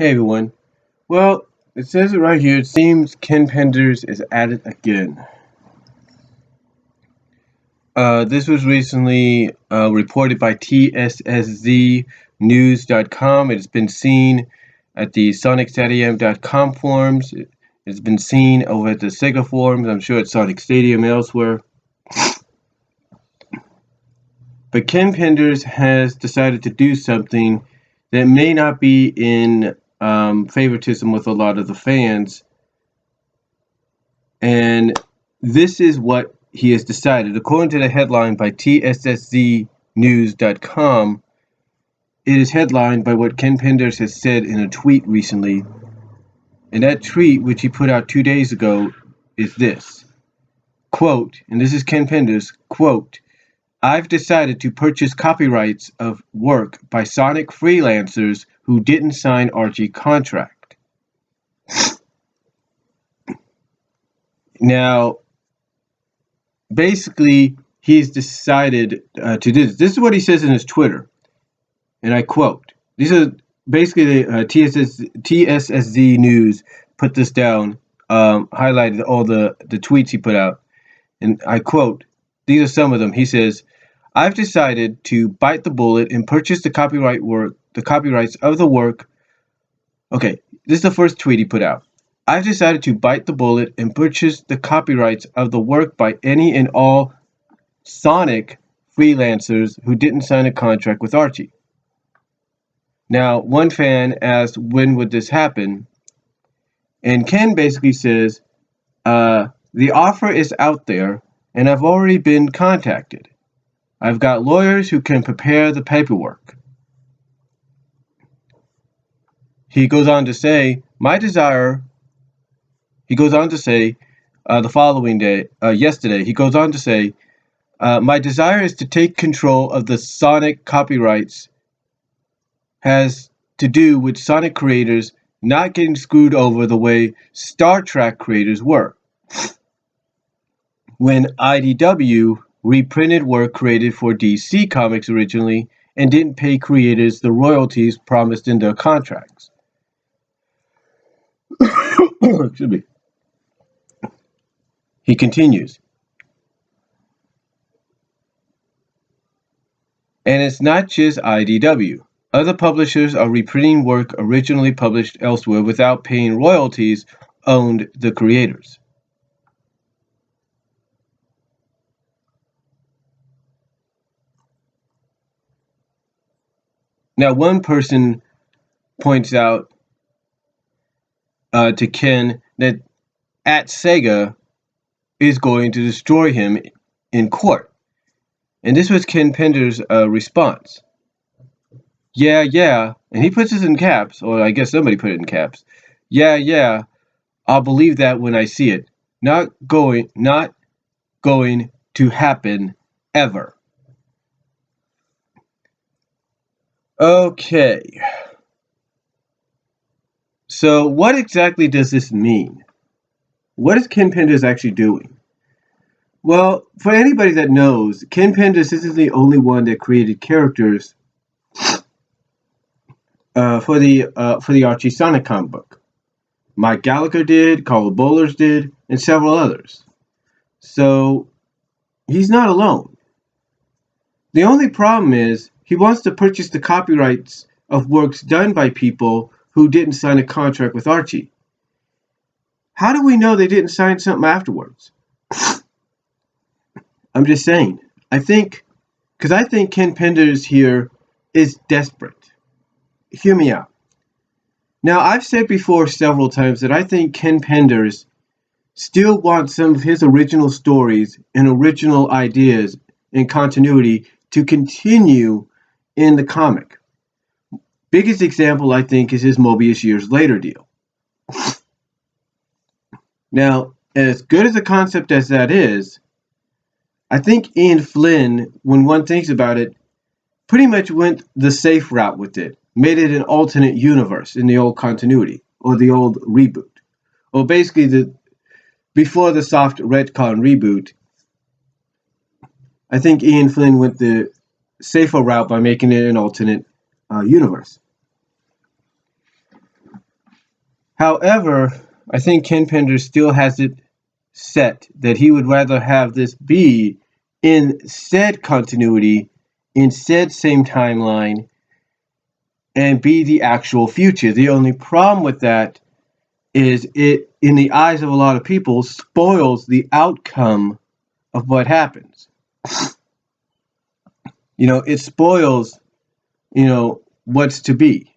Hey everyone. Well, it says it right here. It seems Ken Penders is at it again. This was recently reported by TSSZnews.com. It's been seen at the SonicStadium.com forums. It's been seen over at the Sega forums. I'm sure at Sonic Stadium and elsewhere. But Ken Penders has decided to do something that may not be in favoritism with a lot of the fans. And this is what he has decided. According to the headline by TSSZnews.com, it is headlined by what Ken Penders has said in a tweet recently. And that tweet, which he put out 2 days ago, is this. Quote, and this is Ken Penders, quote, I've decided to purchase copyrights of work by Sonic freelancers who didn't sign Archie contract. Now, basically, he's decided to do this. This is what he says in his Twitter, and I quote. These are basically the TSSZ News put this down, highlighted all the tweets he put out, and I quote. These are some of them. He says, I've decided to bite the bullet and purchase the copyrights of the work. Okay, this is the first tweet he put out. I've decided to bite the bullet and purchase the copyrights of the work by any and all Sonic freelancers who didn't sign a contract with Archie. Now, one fan asked, when would this happen? And Ken basically says, the offer is out there, and I've already been contacted. I've got lawyers who can prepare the paperwork. He goes on to say, the following day, yesterday, he goes on to say, my desire is to take control of the Sonic copyrights has to do with Sonic creators not getting screwed over the way Star Trek creators were. When IDW reprinted work created for DC Comics originally and didn't pay creators the royalties promised in their contracts. Excuse me. He continues. And it's not just IDW. Other publishers are reprinting work originally published elsewhere without paying royalties owed the creators. Now, one person points out to Ken that at Sega is going to destroy him in court. And this was Ken Penders' response. Yeah, and he puts this in caps, or I guess somebody put it in caps. Yeah, I'll believe that when I see it. Not going to happen ever. Okay. So what exactly does this mean? What is Ken Penders actually doing? Well, for anybody that knows, Ken Penders isn't the only one that created characters for the Archie Sonic comic book. Mike Gallagher did, Carl Bollers did, and several others. So he's not alone. The only problem is he wants to purchase the copyrights of works done by people who didn't sign a contract with Archie. How do we know they didn't sign something afterwards? I'm just saying. I think Ken Penders here is desperate. Hear me out. Now, I've said before several times that I think Ken Penders still wants some of his original stories and original ideas and continuity to continue in the comic. Biggest example, I think, is his Mobius Years Later deal. Now, as good as a concept as that is, I think Ian Flynn, when one thinks about it, pretty much went the safe route with it, made it an alternate universe in the old continuity, or the old reboot. Or basically, before the soft retcon reboot, I think Ian Flynn went the safer route by making it an alternate universe. However, I think Ken Penders still has it set that he would rather have this be in said continuity, in said same timeline, and be the actual future. The only problem with that is it, in the eyes of a lot of people, spoils the outcome of what happens. It spoils, what's to be.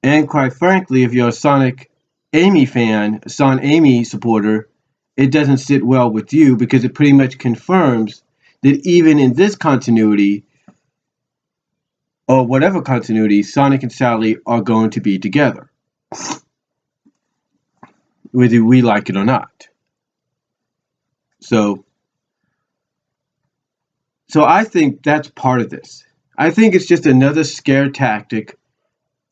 And quite frankly, if you're a Sonic Amy fan, a Son Amy supporter, it doesn't sit well with you because it pretty much confirms that even in this continuity, or whatever continuity, Sonic and Sally are going to be together, whether we like it or not. So I think that's part of this. I think it's just another scare tactic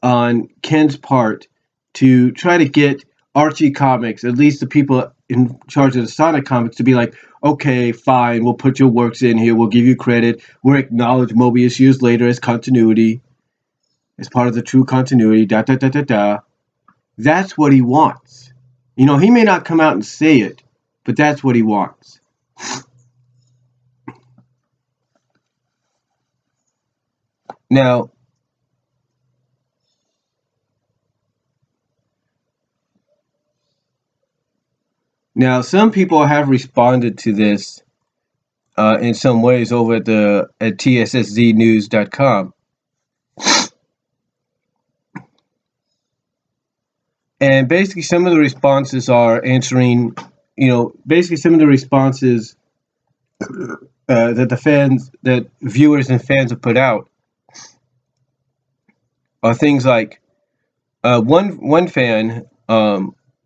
on Ken's part to try to get Archie Comics, at least the people in charge of the Sonic comics, to be like, okay, fine, we'll put your works in here, we'll give you credit, we'll acknowledge Mobius years later as continuity, as part of the true continuity, da da da da da. That's what he wants. He may not come out and say it, but that's what he wants. Now, some people have responded to this in some ways over at tssnews.com. And basically, some of the responses are answering, basically some of the responses that viewers and fans have put out are things like, one fan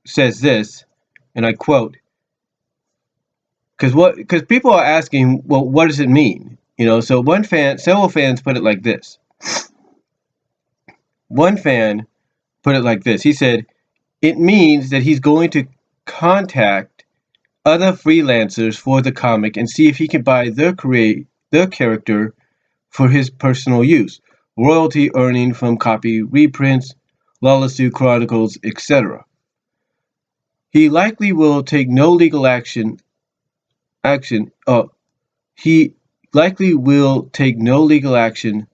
says this, and I quote, because people are asking, well, what does it mean? So several fans put it like this. One fan put it like this. He said, it means that he's going to contact other freelancers for the comic and see if he can buy their character for his personal use, royalty earning from copy reprints, Lawless Chronicles, etc. He likely will take no legal action. He likely will take no legal action.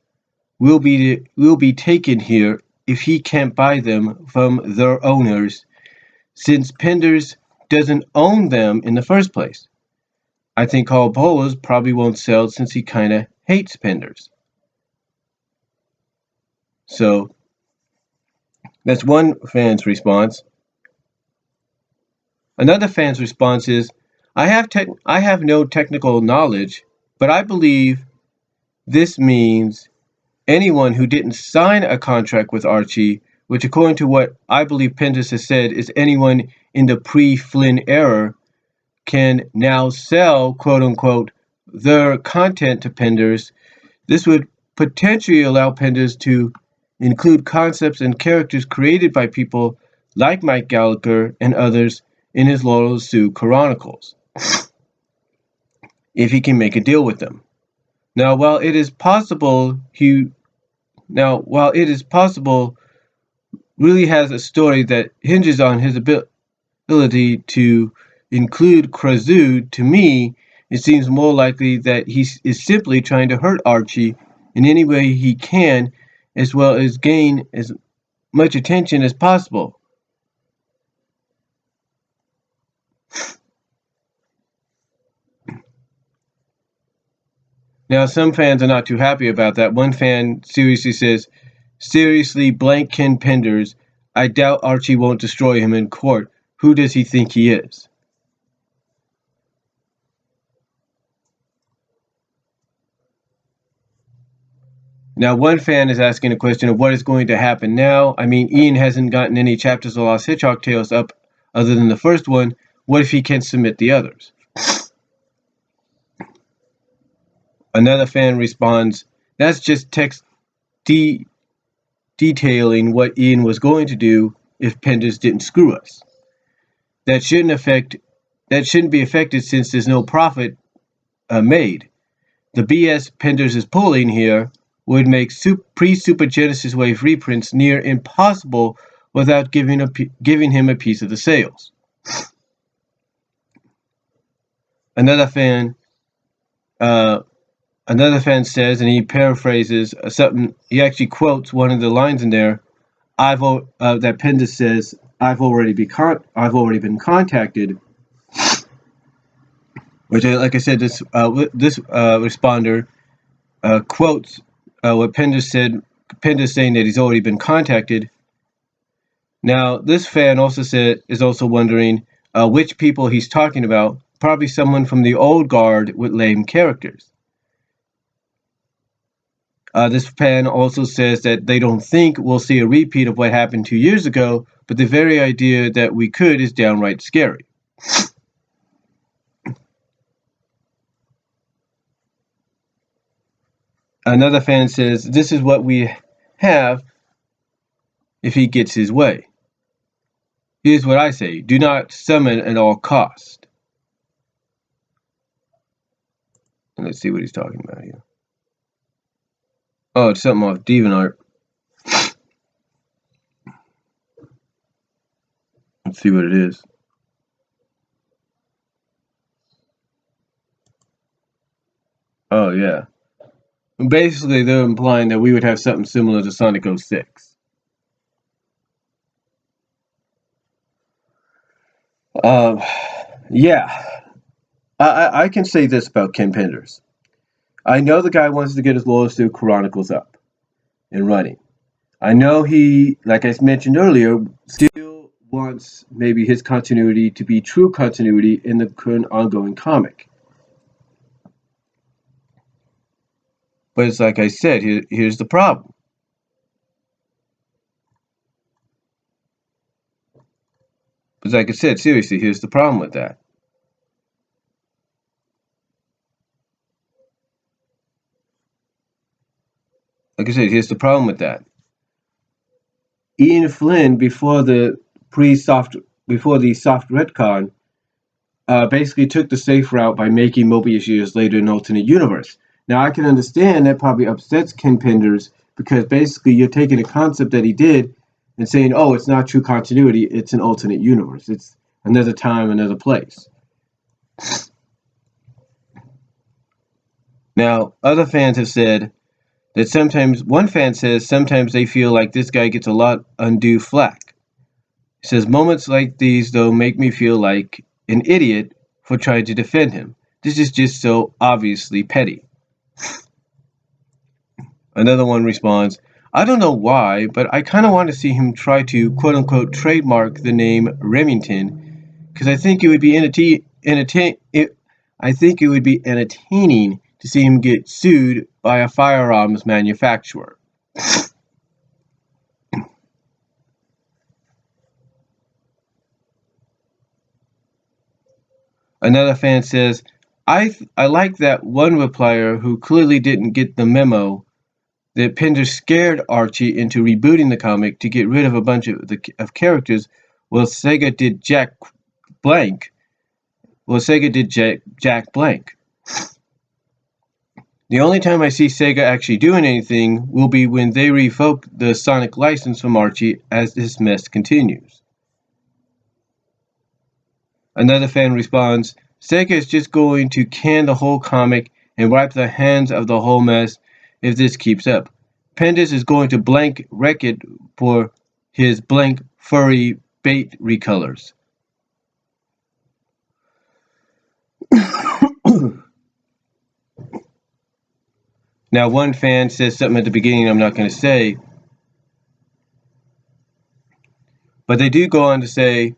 Will be taken here if he can't buy them from their owners, since Penders doesn't own them in the first place. I think Carl Bolas probably won't sell since he kind of hates Penders. So that's one fan's response. Another fan's response is, I have no technical knowledge, but I believe this means anyone who didn't sign a contract with Archie, which according to what I believe Penders has said is anyone in the pre-Flynn era, can now sell, quote-unquote, their content to Penders. This would potentially allow Penders to include concepts and characters created by people like Mike Gallagher and others in his Laurel Sue Chronicles, if he can make a deal with them. Now, while it is possible really has a story that hinges on his ability to include Krasue, to me, it seems more likely that he is simply trying to hurt Archie in any way he can, as well as gain as much attention as possible. Now, some fans are not too happy about that. One fan seriously says, seriously, blank Ken Penders, I doubt Archie won't destroy him in court. Who does he think he is? Now, one fan is asking a question of what is going to happen now. I mean, Ian hasn't gotten any chapters of Lost Hitchcock Tales up other than the first one. What if he can't submit the others? Another fan responds, that's just text detailing what Ian was going to do if Penders didn't screw us. That shouldn't be affected since there's no profit made. The BS Penders is pulling here would make pre-Super Genesis Wave reprints near impossible without giving him a piece of the sales. Another fan uh, Another fan says, and he paraphrases something. He actually quotes one of the lines in there. That Penders says, "I've already been contacted." Which, like I said, this responder quotes what Penders said. Penders saying that he's already been contacted. Now, this fan is also wondering which people he's talking about. Probably someone from the old guard with lame characters. This fan also says that they don't think we'll see a repeat of what happened 2 years ago, but the very idea that we could is downright scary. Another fan says, this is what we have if he gets his way. Here's what I say, do not summon at all cost. And let's see what he's talking about here. Oh, it's something off DeviantArt. Let's see what it is. Oh, yeah. Basically, they're implying that we would have something similar to Sonic 06. Yeah. I can say this about Ken Penders. I know the guy wants to get his Loyal Steel Chronicles up and running. I know he, like I mentioned earlier, still wants maybe his continuity to be true continuity in the current ongoing comic. But it's like I said, here's the problem. But like I said, seriously, here's the problem with that. Like I said, here's the problem with that. Ian Flynn, before the soft retcon, basically took the safe route by making Mobius years later an alternate universe. Now I can understand that probably upsets Ken Penders because basically you're taking a concept that he did and saying, oh, it's not true continuity, it's an alternate universe. It's another time, another place. Now, other fans have said that one fan says sometimes they feel like this guy gets a lot undue flack. He says, moments like these, though, make me feel like an idiot for trying to defend him. This is just so obviously petty. Another one responds, I don't know why, but I kind of want to see him try to quote unquote trademark the name Remington because I think it would be entertaining to see him get sued by a firearms manufacturer. Another fan says, I like that one replier who clearly didn't get the memo that Penders scared Archie into rebooting the comic to get rid of a bunch of characters. Well, Sega did Jack Blank. Jack Blank. The only time I see Sega actually doing anything will be when they revoke the Sonic license from Archie as this mess continues. Another fan responds, Sega is just going to can the whole comic and wipe the hands of the whole mess if this keeps up. Penders is going to blank wreck it for his blank furry bait recolors. Now, one fan says something at the beginning I'm not going to say, but they do go on to say,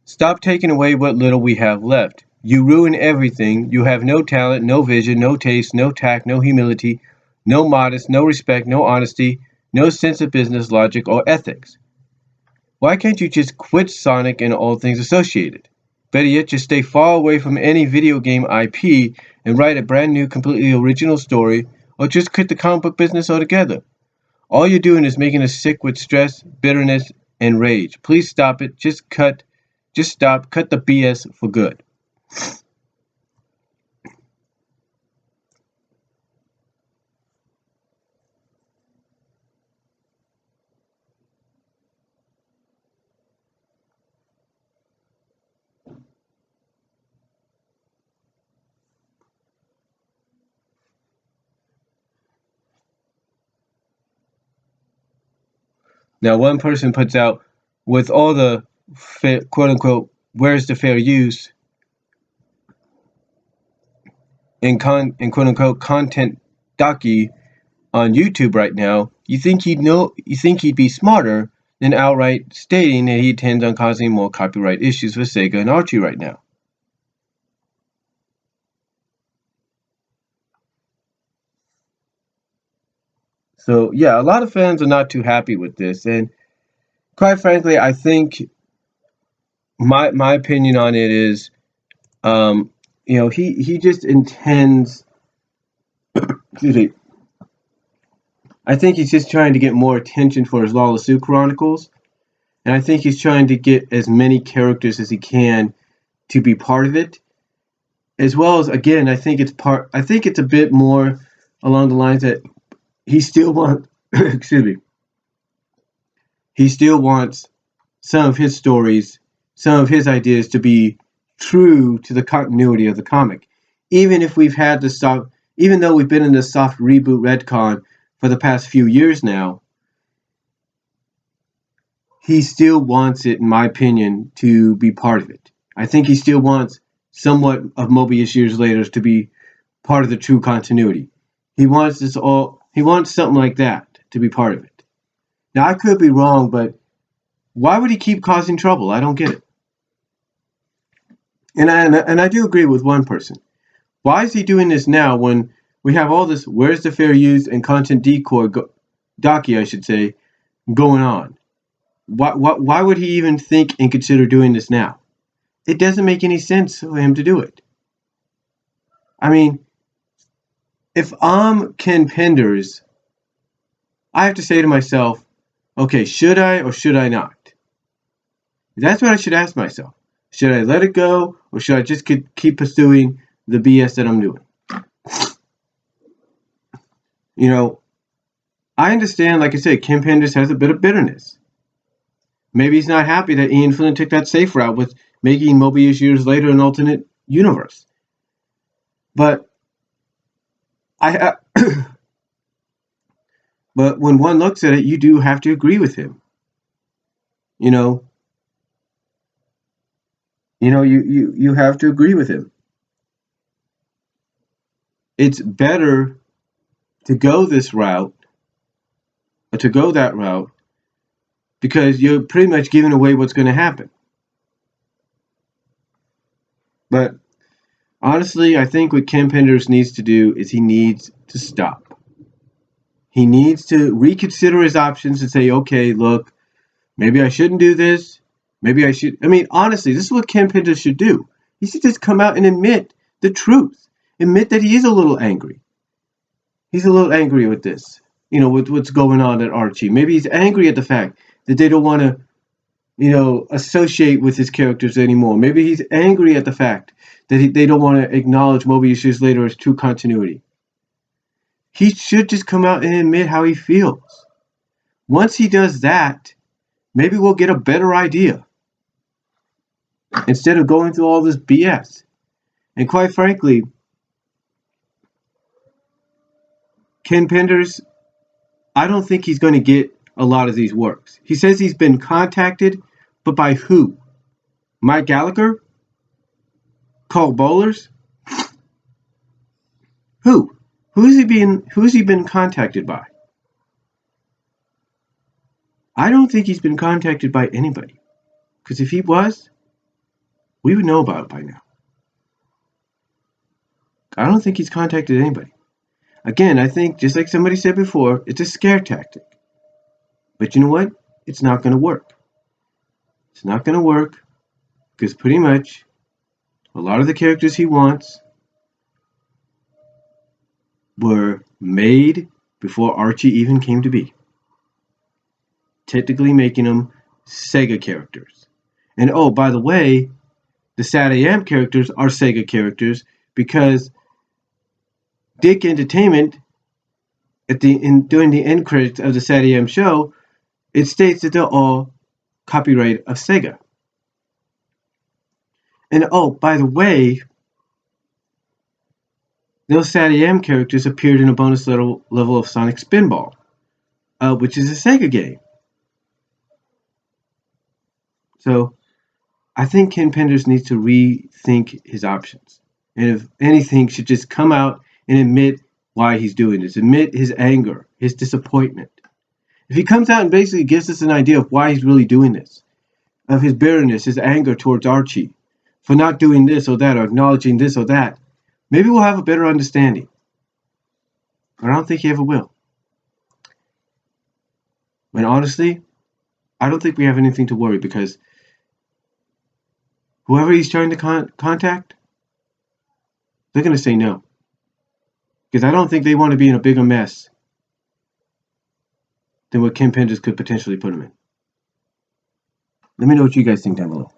stop taking away what little we have left. You ruin everything. You have no talent, no vision, no taste, no tact, no humility, no modesty, no respect, no honesty, no sense of business logic or ethics. Why can't you just quit Sonic and all things associated? Better yet, just stay far away from any video game IP and write a brand new, completely original story, or just quit the comic book business altogether. All you're doing is making us sick with stress, bitterness, and rage. Please stop it. Just stop. Cut the BS for good. Now, one person puts out, with all the quote unquote, where's the fair use in quote unquote content docu on YouTube right now, you think he'd be smarter than outright stating that he intends on causing more copyright issues with Sega and Archie right now. So yeah, a lot of fans are not too happy with this, and quite frankly, I think my opinion on it is, he just intends. Excuse me. I think he's just trying to get more attention for his Lawless Sue Chronicles, and I think he's trying to get as many characters as he can to be part of it, as well as, again, I think it's a bit more along the lines that he still wants. Excuse me. He still wants some of his stories, some of his ideas to be true to the continuity of the comic. Even if we've had the soft, even though we've been in this soft reboot retcon for the past few years now, he still wants it, in my opinion, to be part of it. I think he still wants somewhat of Mobius Years Later to be part of the true continuity. He wants this all. He wants something like that to be part of it. Now I could be wrong, but why would he keep causing trouble? I don't get it. And I do agree with one person. Why is he doing this now when we have all this where's the fair use and content docu, I should say, going on? Why would he even think and consider doing this now? It doesn't make any sense for him to do it. I mean, if I'm Ken Penders, I have to say to myself, okay, should I or should I not? That's what I should ask myself. Should I let it go, or should I just keep pursuing the BS that I'm doing? You know, I understand, like I said, Kim Penders has a bit of bitterness. Maybe he's not happy that Ian Flynn took that safe route with making Mobius Years Later an alternate universe. But but when one looks at it, you do have to agree with him. You know, you have to agree with him. It's better to go this route, or to go that route, because you're pretty much giving away what's going to happen. But honestly, I think what Ken Penders needs to do is he needs to stop. He needs to reconsider his options and say, okay, look, maybe I shouldn't do this. Maybe I should. I mean, honestly, this is what Ken Penders should do. He should just come out and admit the truth. Admit that he is a little angry. He's a little angry with this, with what's going on at Archie. Maybe he's angry at the fact that they don't want to, associate with his characters anymore. Maybe he's angry at the fact that they don't want to acknowledge Mobius Years Later as true continuity. He should just come out and admit how he feels. Once he does that, maybe we'll get a better idea instead of going through all this BS. And quite frankly, Ken Penders, I don't think he's going to get a lot of these works. He says he's been contacted, but by who? Mike Gallagher? Carl Bowlers? Who? Who's he been contacted by? I don't think he's been contacted by anybody. Because if he was, we would know about it by now. I don't think he's contacted anybody. Again, I think, just like somebody said before, it's a scare tactic. But you know what? It's not going to work. It's not going to work because pretty much a lot of the characters he wants were made before Archie even came to be. Technically making them Sega characters. And oh, by the way, the Sad AM characters are Sega characters because Dick Entertainment, during the end credits of the Sad AM show, it states that they're all copyright of Sega. And oh, by the way, those Sad AM characters appeared in a bonus level of Sonic Spinball, which is a Sega game. So I think Ken Penders needs to rethink his options. And if anything, should just come out and admit why he's doing this, admit his anger, his disappointment. If he comes out and basically gives us an idea of why he's really doing this, of his bitterness, his anger towards Archie for not doing this or that or acknowledging this or that, maybe we'll have a better understanding. But I don't think he ever will. And honestly, I don't think we have anything to worry because whoever he's trying to contact, they're going to say no. Because I don't think they want to be in a bigger mess than what Ken Penders could potentially put him in. Let me know what you guys think down below.